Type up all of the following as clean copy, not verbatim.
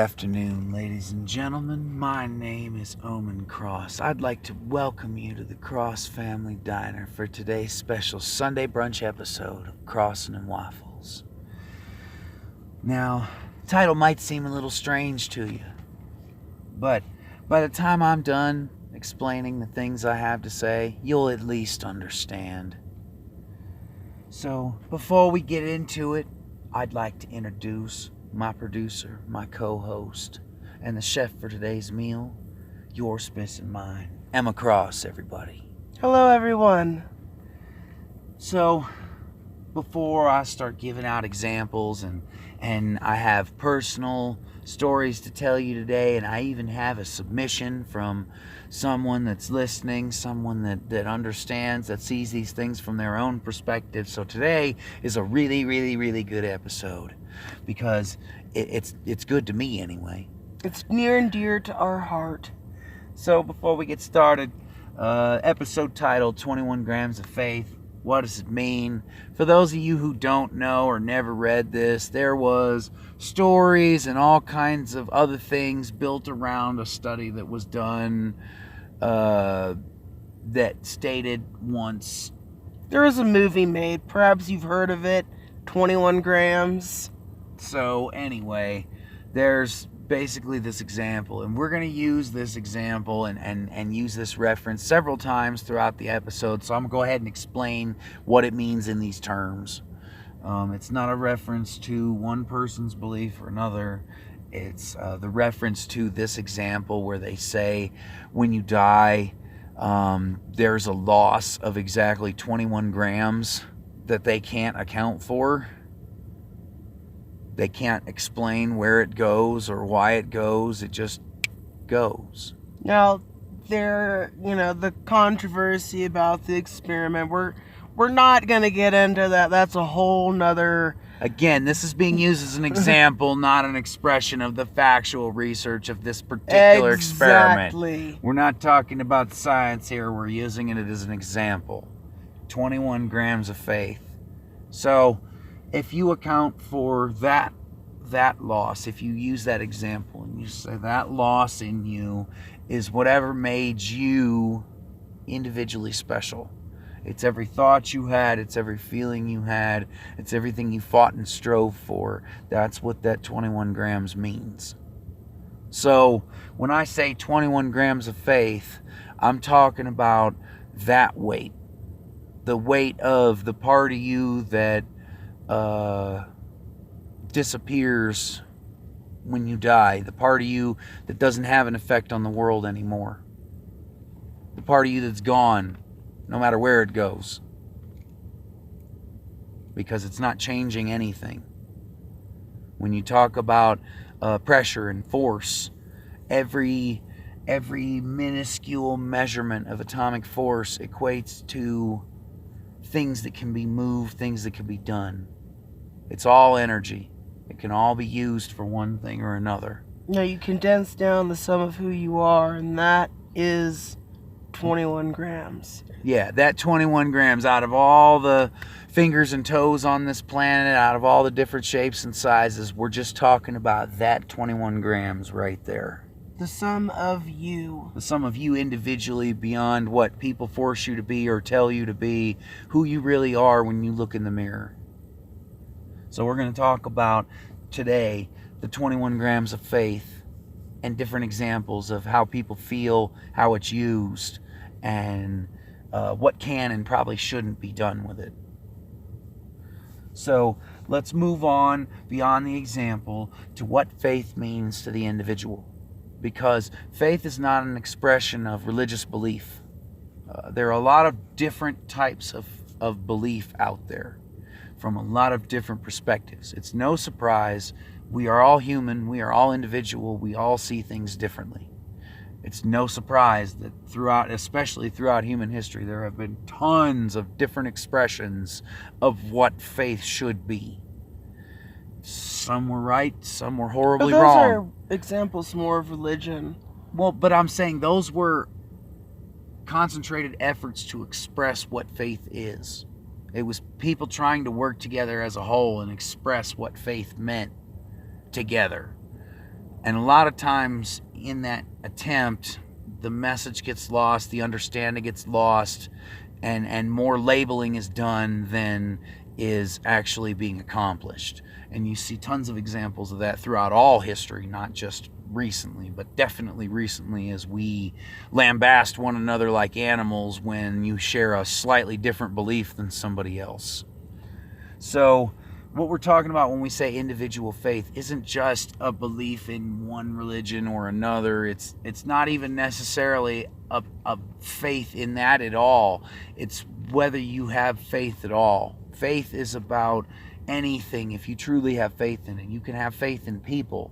afternoon, ladies and gentlemen. My name is Omen Cross. I'd like to welcome you to the Cross Family Diner for today's special Sunday brunch episode of Crossin' and Waffles. Now, the title might seem a little strange to you, but by the time I'm done explaining the things I have to say, you'll at least understand. So, before we get into it, I'd like to introduce my producer, my co-host, and the chef for today's meal, your space and mine, Emma Cross, everybody. Hello, everyone. So, before I start giving out examples, and I have personal stories to tell you today, and I even have a submission from someone that's listening, someone that understands, that sees these things from their own perspective. So today is a really, really, really good episode because it's good to me anyway. It's near and dear to our heart. So before we get started, episode titled 21 Grams of Faith. What does it mean? For those of you who don't know or never read this, there was stories and all kinds of other things built around a study that was done that stated once. There is a movie made, perhaps you've heard of it, 21 Grams. So anyway, there's basically this example, and we're going to use this example and use this reference several times throughout the episode, so I'm going to go ahead and explain what it means in these terms. It's not a reference to one person's belief or another. It's the reference to this example where they say when you die, there's a loss of exactly 21 grams that they can't account for. They can't explain where it goes or why it goes. It just goes. Now, the controversy about the experiment, we're not going to get into that. That's a whole nother... Again, this is being used as an example, not an expression of the factual research of this particular experiment. We're not talking about science here. We're using it as an example. 21 grams of faith. So, if you account for that loss, if you use that example and you say that loss in you is whatever made you individually special. It's every thought you had, it's every feeling you had, it's everything you fought and strove for. That's what that 21 grams means. So when I say 21 grams of faith, I'm talking about that weight. The weight of the part of you that disappears when you die. The part of you that doesn't have an effect on the world anymore. The part of you that's gone, no matter where it goes. Because it's not changing anything. When you talk about pressure and force, every minuscule measurement of atomic force equates to things that can be moved, things that can be done. It's all energy. It can all be used for one thing or another. Now you condense down the sum of who you are, and that is 21 grams. Yeah, that 21 grams out of all the fingers and toes on this planet, out of all the different shapes and sizes, we're just talking about that 21 grams right there. The sum of you. The sum of you individually beyond what people force you to be or tell you to be, who you really are when you look in the mirror. So we're going to talk about today the 21 grams of faith and different examples of how people feel, how it's used, and what can and probably shouldn't be done with it. So let's move on beyond the example to what faith means to the individual. Because faith is not an expression of religious belief. There are a lot of different types of belief out there from a lot of different perspectives. It's no surprise. We are all human. We are all individual. We all see things differently. It's no surprise that especially throughout human history, there have been tons of different expressions of what faith should be. Some were right, some were horribly wrong. Those are examples more of religion. Well, but I'm saying those were concentrated efforts to express what faith is. It was people trying to work together as a whole and express what faith meant together. And a lot of times in that attempt, the message gets lost, the understanding gets lost, and more labeling is done than is actually being accomplished. And you see tons of examples of that throughout all history, not just recently, but definitely recently, as we lambast one another like animals when you share a slightly different belief than somebody else. So what we're talking about when we say individual faith isn't just a belief in one religion or another. It's not even necessarily a faith in that at all. It's whether you have faith at all. Faith is about anything. If you truly have faith in it, you can have faith in people.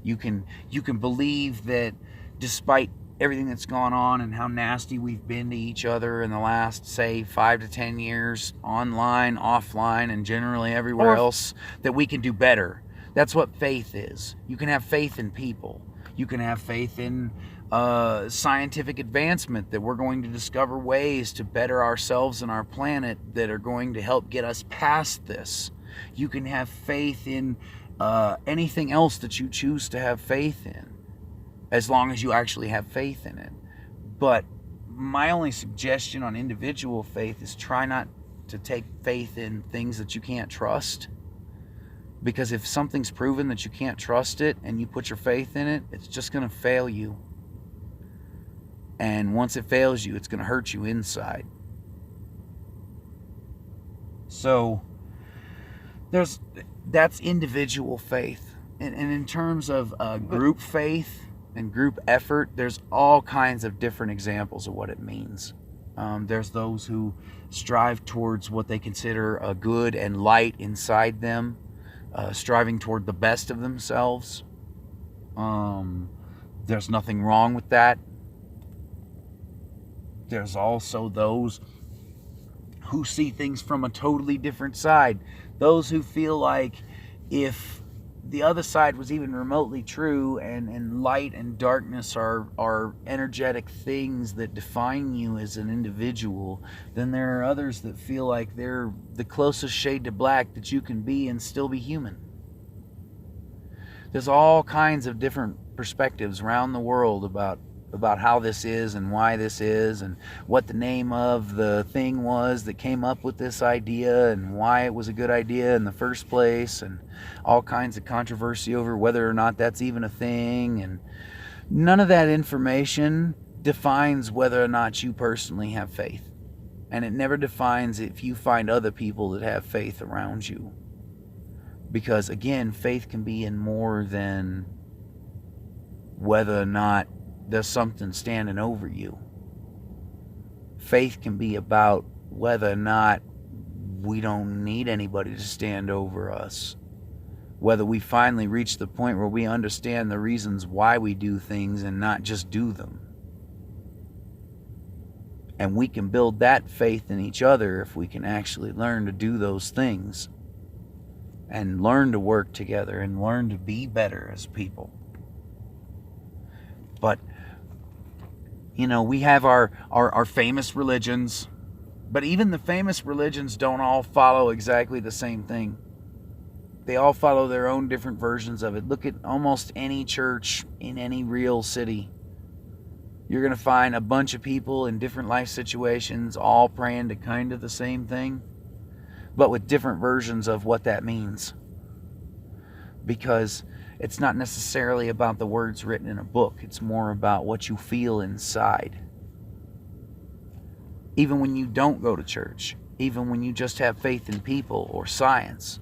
You can believe that despite everything that's gone on and how nasty we've been to each other in the last, say, 5 to 10 years, online, offline, and generally everywhere else, that we can do better. That's what faith is. You can have faith in people. You can have faith in scientific advancement, that we're going to discover ways to better ourselves and our planet that are going to help get us past this. You can have faith in anything else that you choose to have faith in, as long as you actually have faith in it. But my only suggestion on individual faith is try not to take faith in things that you can't trust. Because if something's proven that you can't trust it and you put your faith in it, it's just going to fail you. And once it fails you, it's going to hurt you inside. So that's individual faith. And in terms of group faith and group effort, there's all kinds of different examples of what it means. There's those who strive towards what they consider a good and light inside them, striving toward the best of themselves. There's nothing wrong with that. There's also those who see things from a totally different side. Those who feel like if the other side was even remotely true, and light and darkness are energetic things that define you as an individual, then there are others that feel like they're the closest shade to black that you can be and still be human. There's all kinds of different perspectives around the world about how this is and why this is and what the name of the thing was that came up with this idea and why it was a good idea in the first place, and all kinds of controversy over whether or not that's even a thing. And none of that information defines whether or not you personally have faith. And it never defines if you find other people that have faith around you. Because again, faith can be in more than whether or not there's something standing over you. Faith can be about whether or not we don't need anybody to stand over us. Whether we finally reach the point where we understand the reasons why we do things and not just do them. And we can build that faith in each other if we can actually learn to do those things. And learn to work together and learn to be better as people. But we have our famous religions, but even the famous religions don't all follow exactly the same thing. They all follow their own different versions of it. Look at almost any church in any real city. You're going to find a bunch of people in different life situations all praying to kind of the same thing, but with different versions of what that means. Because it's not necessarily about the words written in a book. It's more about what you feel inside. Even when you don't go to church, even when you just have faith in people or science,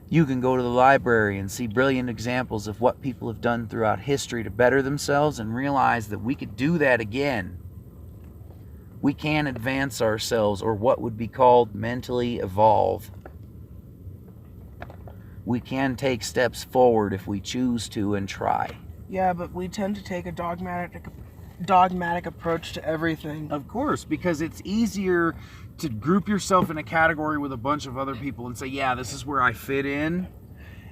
you can go to the library and see brilliant examples of what people have done throughout history to better themselves and realize that we could do that again. We can advance ourselves, or what would be called mentally evolve. We can take steps forward if we choose to and try. Yeah, but we tend to take a dogmatic approach to everything. Of course, because it's easier to group yourself in a category with a bunch of other people and say, yeah, this is where I fit in.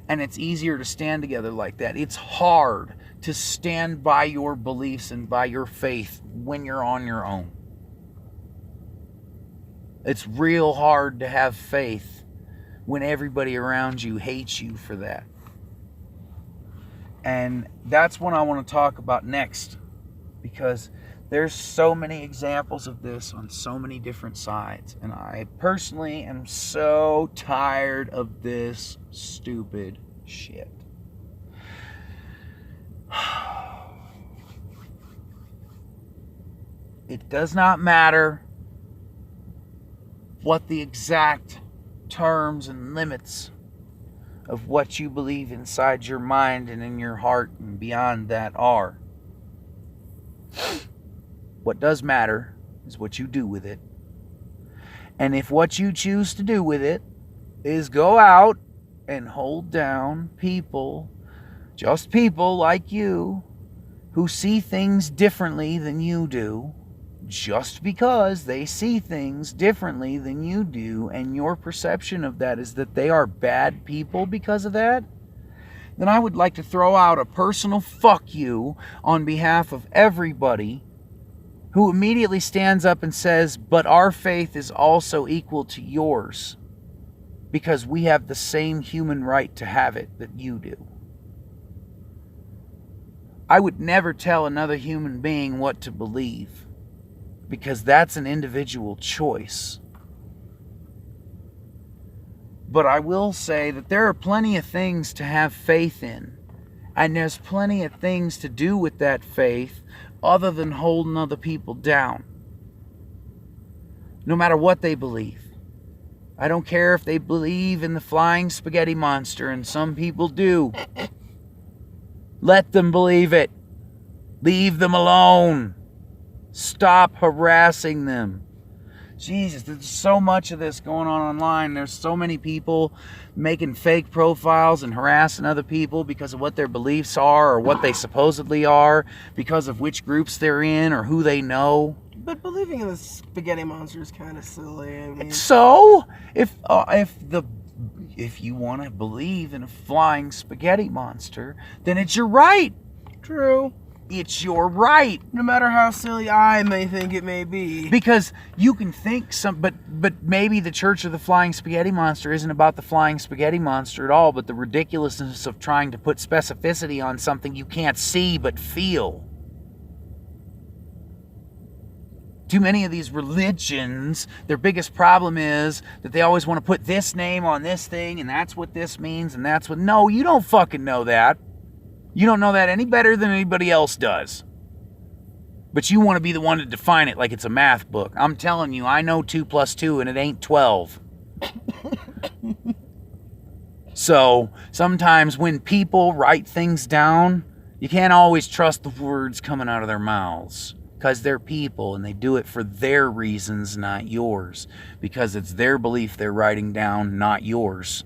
And it's easier to stand together like that. It's hard to stand by your beliefs and by your faith when you're on your own. It's real hard to have faith when everybody around you hates you for that. And that's what I want to talk about next, because there's so many examples of this on so many different sides. And I personally am so tired of this stupid shit. It does not matter what the exact terms and limits of what you believe inside your mind and in your heart and beyond that are. What does matter is what you do with it. And if what you choose to do with it is go out and hold down people, just people like you, who see things differently than you do, just because they see things differently than you do, and your perception of that is that they are bad people because of that, then I would like to throw out a personal fuck you on behalf of everybody who immediately stands up and says, but our faith is also equal to yours because we have the same human right to have it that you do. I would never tell another human being what to believe, because that's an individual choice. But I will say that there are plenty of things to have faith in, and there's plenty of things to do with that faith other than holding other people down. No matter what they believe. I don't care if they believe in the flying spaghetti monster, and some people do. Let them believe it. Leave them alone. Stop harassing them. Jesus, there's so much of this going on online. There's so many people making fake profiles and harassing other people because of what their beliefs are or what they supposedly are, because of which groups they're in or who they know. But believing in the spaghetti monster is kind of silly. I mean, so if you want to believe in a flying spaghetti monster, then it's your right. True. It's your right. No matter how silly I may think it may be. Because you can think but maybe the Church of the Flying Spaghetti Monster isn't about the flying spaghetti monster at all, but the ridiculousness of trying to put specificity on something you can't see but feel. Too many of these religions, their biggest problem is that they always want to put this name on this thing, and that's what this means, and that's what... No, you don't fucking know that. You don't know that any better than anybody else does. But you want to be the one to define it like it's a math book. I'm telling you, I know 2 + 2 and it ain't 12. So, sometimes when people write things down, you can't always trust the words coming out of their mouths. Because they're people and they do it for their reasons, not yours. Because it's their belief they're writing down, not yours.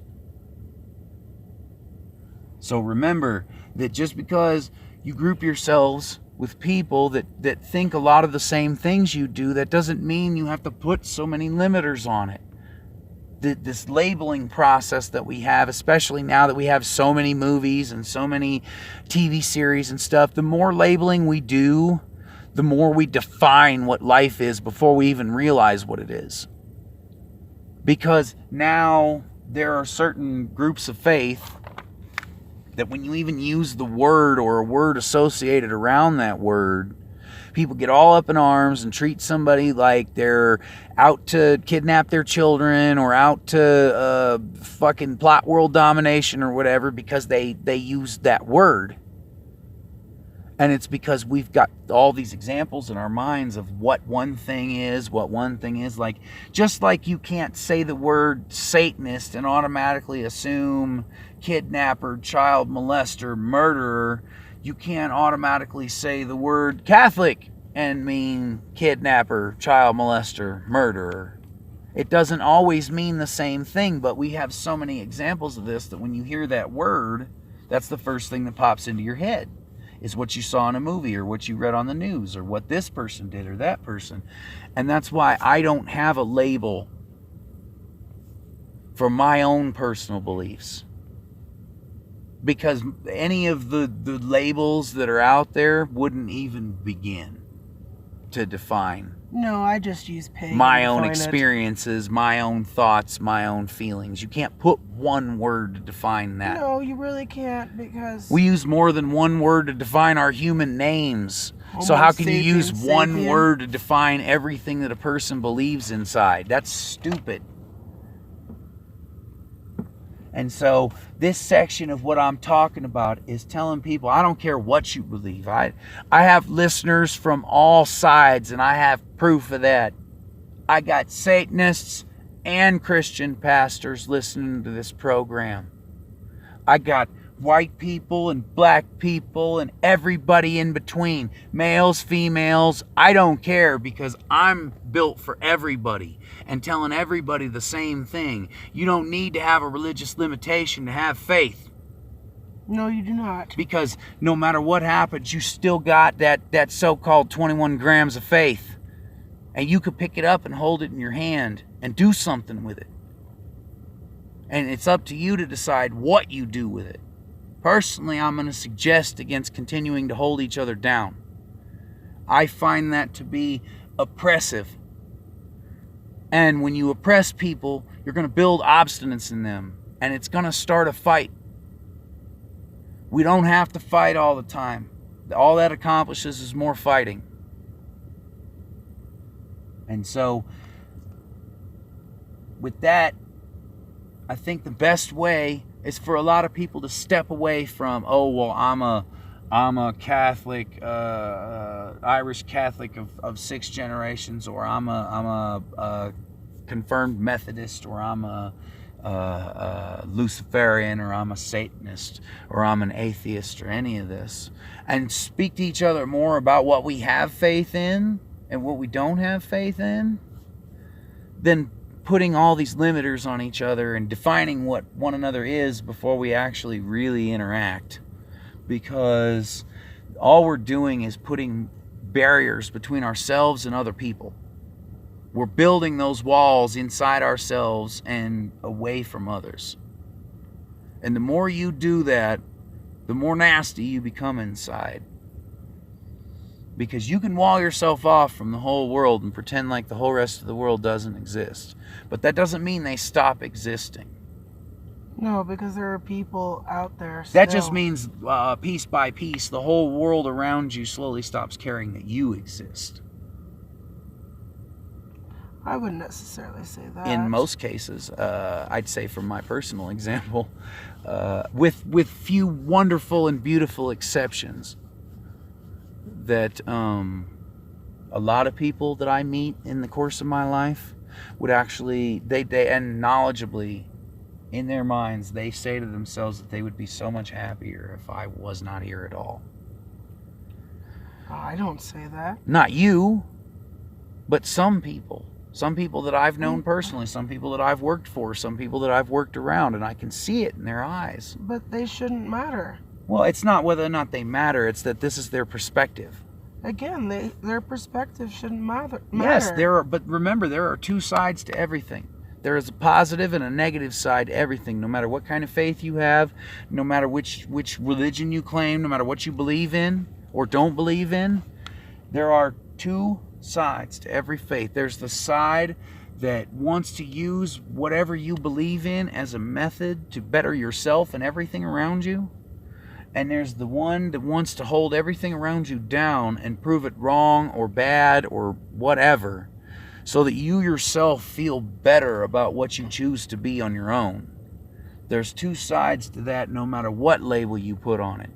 So remember that just because you group yourselves with people that think a lot of the same things you do, that doesn't mean you have to put so many limiters on it. This labeling process that we have, especially now that we have so many movies and so many TV series and stuff, the more labeling we do, the more we define what life is before we even realize what it is. Because now there are certain groups of faith that when you even use the word or a word associated around that word, people get all up in arms and treat somebody like they're out to kidnap their children or out to fucking plot world domination or whatever because they use that word. And it's because we've got all these examples in our minds of what one thing is, like, just like you can't say the word Satanist and automatically assume kidnapper, child molester, murderer, you can't automatically say the word Catholic and mean kidnapper, child molester, murderer. It doesn't always mean the same thing, but we have so many examples of this that when you hear that word, that's the first thing that pops into your head. Is what you saw in a movie or what you read on the news or what this person did or that person. And that's why I don't have a label for my own personal beliefs. Because any of the labels that are out there wouldn't even begin to define. No, I just use pagan. My own experiences, my own thoughts, my own feelings. You can't put one word to define that. No, you really can't, because we use more than one word to define our human names. So how can you use one word to define everything that a person believes inside? That's stupid. And so this section of what I'm talking about is telling people, I don't care what you believe. I have listeners from all sides, and I have proof of that. I got Satanists and Christian pastors listening to this program. I got white people and black people and everybody in between. Males, females, I don't care, because I'm built for everybody and telling everybody the same thing. You don't need to have a religious limitation to have faith. No, you do not. Because no matter what happens, you still got that so-called 21 grams of faith. And you could pick it up and hold it in your hand and do something with it. And it's up to you to decide what you do with it. Personally, I'm going to suggest against continuing to hold each other down. I find that to be oppressive. And when you oppress people, you're going to build obstinance in them. And it's going to start a fight. We don't have to fight all the time. All that accomplishes is more fighting. And so, with that, I think the best way is for a lot of people to step away from, oh, well, I'm a Catholic, Irish Catholic of 6 generations, or I'm a confirmed Methodist, or I'm a Luciferian, or I'm a Satanist, or I'm an atheist, or any of this, and speak to each other more about what we have faith in and what we don't have faith in, than putting all these limiters on each other and defining what one another is before we actually really interact. Because all we're doing is putting barriers between ourselves and other people. We're building those walls inside ourselves and away from others. And the more you do that, the more nasty you become inside. Because you can wall yourself off from the whole world and pretend like the whole rest of the world doesn't exist. But that doesn't mean they stop existing. No, because there are people out there still. That just means piece by piece, the whole world around you slowly stops caring that you exist. I wouldn't necessarily say that. In most cases, I'd say from my personal example, with few wonderful and beautiful exceptions, that a lot of people that I meet in the course of my life would actually, they and knowledgeably, in their minds, they say to themselves that they would be so much happier if I was not here at all. I don't say that. Not you, but some people. Some people that I've known personally, some people that I've worked for, some people that I've worked around, and I can see it in their eyes. But they shouldn't matter. Well, it's not whether or not they matter, it's that this is their perspective. Again, their perspective shouldn't matter. Yes, but remember, there are 2 sides to everything. There is a positive and a negative side to everything, no matter what kind of faith you have, no matter which religion you claim, no matter what you believe in or don't believe in. There are 2 sides to every faith. There's the side that wants to use whatever you believe in as a method to better yourself and everything around you. And there's the one that wants to hold everything around you down and prove it wrong or bad or whatever, so that you yourself feel better about what you choose to be on your own. There's 2 sides to that, no matter what label you put on it.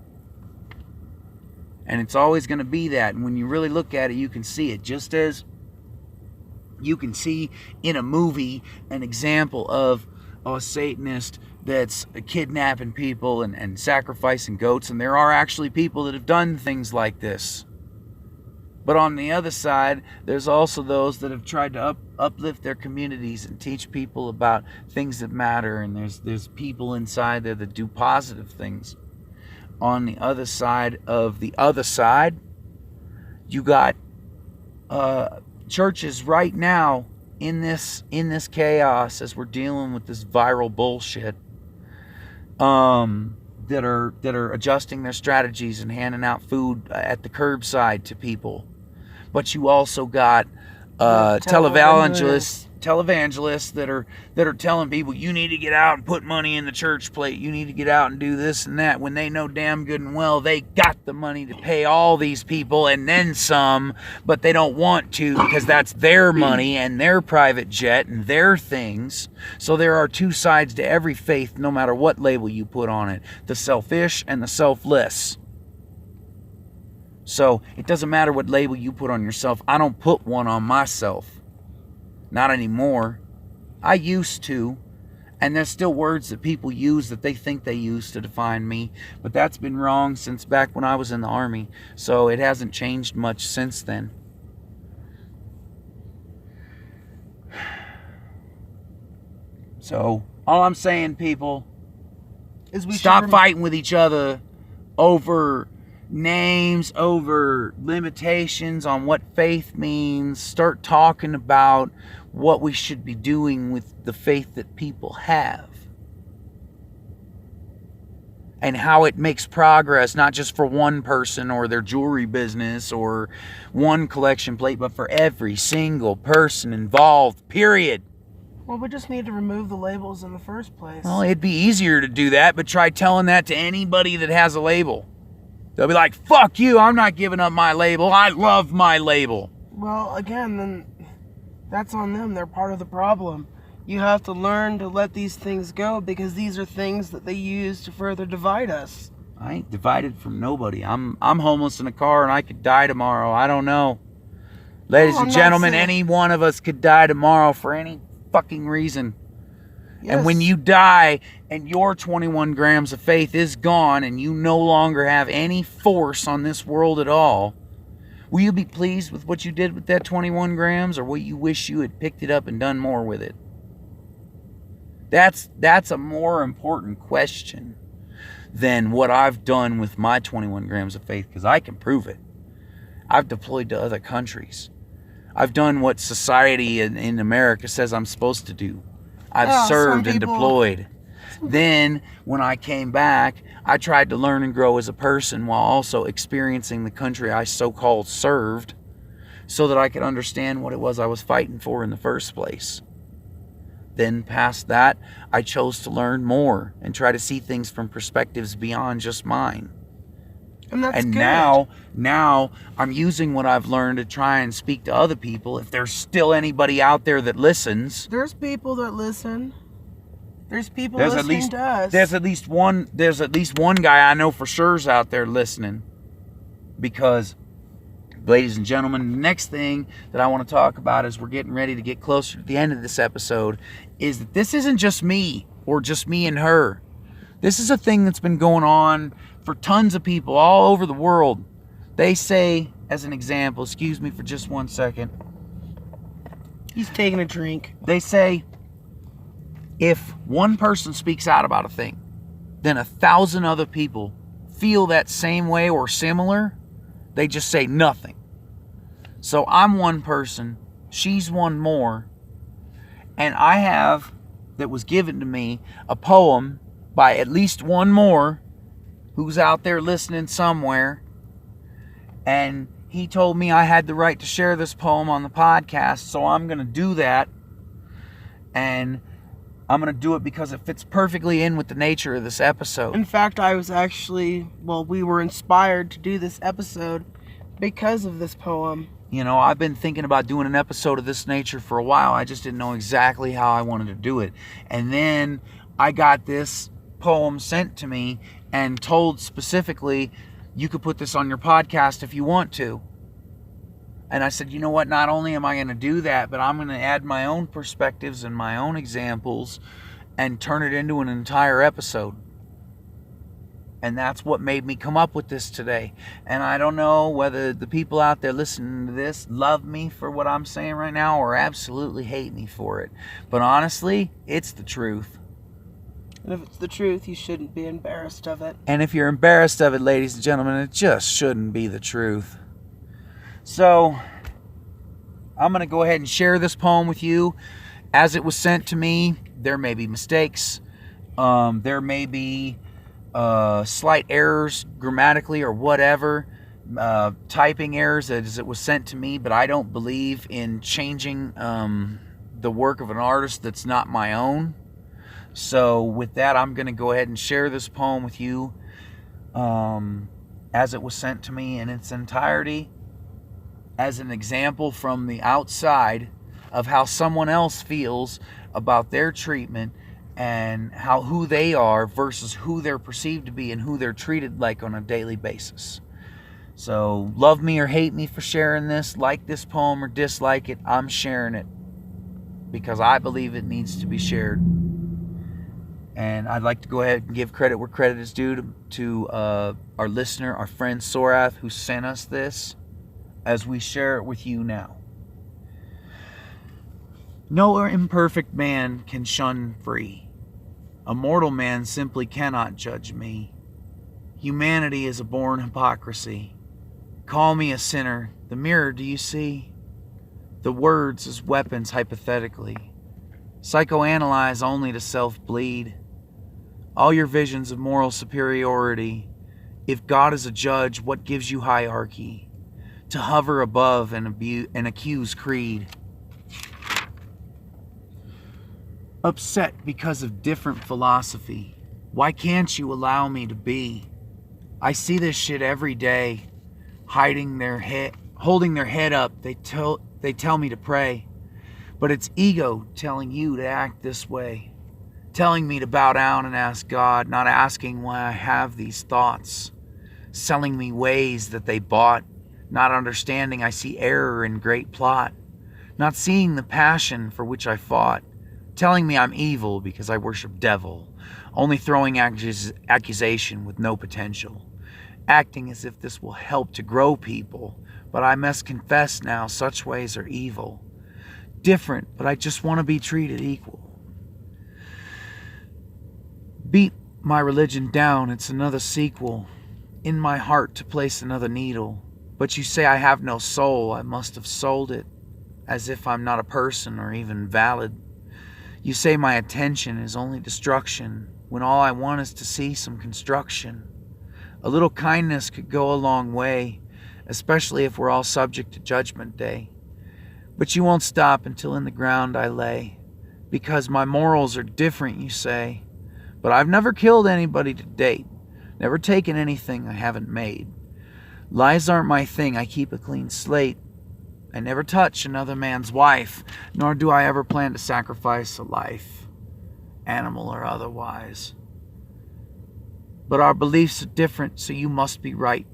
And it's always going to be that. And when you really look at it, you can see it. Just as you can see in a movie an example of a Satanist that's kidnapping people and sacrificing goats. And there are actually people that have done things like this. But on the other side, there's also those that have tried to uplift their communities and teach people about things that matter. And there's people inside there that do positive things. On the other side of the other side, you got churches right now in this chaos as we're dealing with this viral bullshit, that are adjusting their strategies and handing out food at the curbside to people but you also got televangelists that are telling people, you need to get out and put money in the church plate, you need to get out and do this and that, when they know damn good and well they got the money to pay all these people and then some, but they don't want to because that's their money and their private jet and their things. So there are two sides to every faith, no matter what label you put on it: the selfish and the selfless. So it doesn't matter what label you put on yourself. I don't put one on myself. Not anymore. I used to. And there's still words that people use that they think they use to define me. But that's been wrong since back when I was in the Army. So it hasn't changed much since then. So all I'm saying, people, is we stop fighting with each other over names, over limitations on what faith means. Start talking about what we should be doing with the faith that people have and how it makes progress, not just for one person or their jewelry business or one collection plate, but for every single person involved, period. Well, we just need to remove the labels in the first place. Well, it'd be easier to do that, but try telling that to anybody that has a label. They'll be like, fuck you, I'm not giving up my label. I love my label. Well, again, then that's on them. They're part of the problem. You have to learn to let these things go because these are things that they use to further divide us. I ain't divided from nobody. I'm homeless in a car and I could die tomorrow. I don't know. Ladies and gentlemen, any one of us could die tomorrow for any fucking reason. Yes. And when you die and your 21 grams of faith is gone and you no longer have any force on this world at all, will you be pleased with what you did with that 21 grams, or will you wish you had picked it up and done more with it? That's a more important question than what I've done with my 21 grams of faith, because I can prove it. I've deployed to other countries. I've done what society in America says I'm supposed to do. I've served and deployed. Then, when I came back, I tried to learn and grow as a person while also experiencing the country I so-called served so that I could understand what it was I was fighting for in the first place. Then, past that, I chose to learn more and try to see things from perspectives beyond just mine. And that's good. Now I'm using what I've learned to try and speak to other people. If there's still anybody out there that listens. There's people that listen. There's people listening to us. There's at least one guy I know for sure is out there listening. Because, ladies and gentlemen, the next thing that I want to talk about as we're getting ready to get closer to the end of this episode is that this isn't just me or just me and her. This is a thing that's been going on for tons of people all over the world. They say, as an example, excuse me for just 1 second. He's taking a drink. They say, if one person speaks out about a thing, then 1,000 other people feel that same way or similar. They just say nothing. So I'm one person, she's one more, and I have, that was given to me, a poem by at least one more who's out there listening somewhere, and he told me I had the right to share this poem on the podcast, so I'm going to do that, and I'm going to do it because it fits perfectly in with the nature of this episode. In fact, we were inspired to do this episode because of this poem. You know, I've been thinking about doing an episode of this nature for a while. I just didn't know exactly how I wanted to do it. And then I got this poem sent to me and told specifically, you could put this on your podcast if you want to. And I said, you know what, not only am I going to do that, but I'm going to add my own perspectives and my own examples and turn it into an entire episode. And that's what made me come up with this today. And I don't know whether the people out there listening to this love me for what I'm saying right now or absolutely hate me for it. But honestly, it's the truth. And if it's the truth, you shouldn't be embarrassed of it. And if you're embarrassed of it, ladies and gentlemen, it just shouldn't be the truth. So, I'm going to go ahead and share this poem with you. As it was sent to me, there may be mistakes. There may be slight errors grammatically or whatever. typing errors as it was sent to me, but I don't believe in changing the work of an artist that's not my own. So with that, I'm going to go ahead and share this poem with you as it was sent to me in its entirety, as an example from the outside of how someone else feels about their treatment and who they are versus who they're perceived to be and who they're treated like on a daily basis. So love me or hate me for sharing this, like this poem or dislike it, I'm sharing it because I believe it needs to be shared. And I'd like to go ahead and give credit where credit is due to our listener, our friend Sorath, who sent us this, as we share it with you now. No imperfect man can shun free. A mortal man simply cannot judge me. Humanity is a born hypocrisy. Call me a sinner. The mirror, do you see? The words as weapons hypothetically. Psychoanalyze only to self-bleed. All your visions of moral superiority. If God is a judge, what gives you hierarchy? To hover above and accuse creed. Upset because of different philosophy. Why can't you allow me to be? I see this shit every day. Holding their head up, they tell me to pray. But it's ego telling you to act this way. Telling me to bow down and ask God, not asking why I have these thoughts. Selling me ways that they bought. Not understanding I see error in great plot. Not seeing the passion for which I fought. Telling me I'm evil because I worship devil. Only throwing accusation with no potential. Acting as if this will help to grow people. But I must confess now, such ways are evil. Different, but I just want to be treated equal. Beat my religion down, it's another sequel. In my heart to place another needle. But you say I have no soul, I must have sold it. As if I'm not a person or even valid. You say my attention is only destruction, when all I want is to see some construction. A little kindness could go a long way, especially if we're all subject to Judgment Day. But you won't stop until in the ground I lay, because my morals are different, you say. But I've never killed anybody to date, never taken anything I haven't made. Lies aren't my thing, I keep a clean slate. I never touch another man's wife, nor do I ever plan to sacrifice a life, animal or otherwise. But our beliefs are different, so you must be right.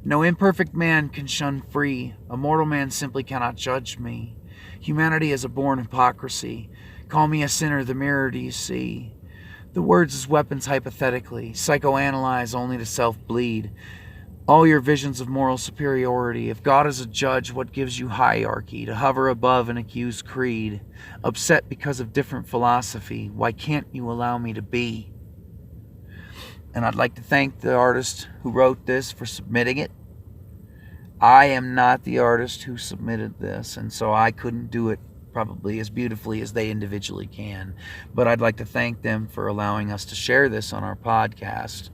No imperfect man can shun free. A mortal man simply cannot judge me. Humanity is a born hypocrisy. Call me a sinner, the mirror do you see? The words as weapons hypothetically. Psychoanalyze only to self-bleed. All your visions of moral superiority. If God is a judge, what gives you hierarchy? To hover above and accuse creed. Upset because of different philosophy. Why can't you allow me to be? And I'd like to thank the artist who wrote this for submitting it. I am not the artist who submitted this, and so I couldn't do it probably as beautifully as they individually can. But I'd like to thank them for allowing us to share this on our podcast,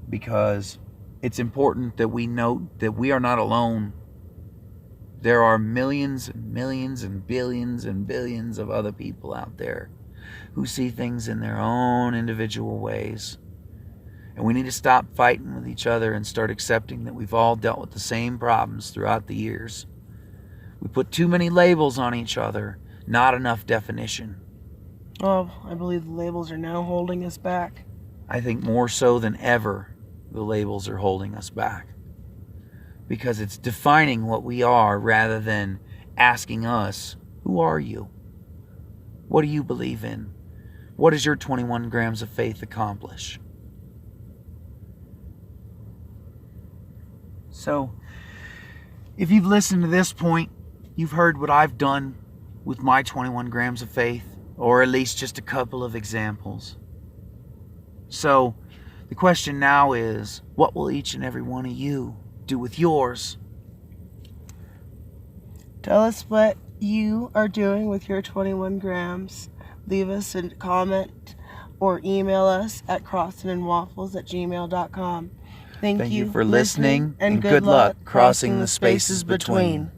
because it's important that we note that we are not alone. There are millions and millions and billions of other people out there who see things in their own individual ways. And we need to stop fighting with each other and start accepting that we've all dealt with the same problems throughout the years. We put too many labels on each other, not enough definition. Oh, I believe the labels are now holding us back. I think more so than ever, the labels are holding us back. Because it's defining what we are rather than asking us, who are you? What do you believe in? What does your 21 grams of faith accomplish? So, if you've listened to this point, you've heard what I've done with my 21 grams of faith, or at least just a couple of examples. So, the question now is, what will each and every one of you do with yours? Tell us what you are doing with your 21 grams. Leave us a comment or email us at crossinandwaffles@gmail.com. Thank you for listening, and good luck crossing the spaces between.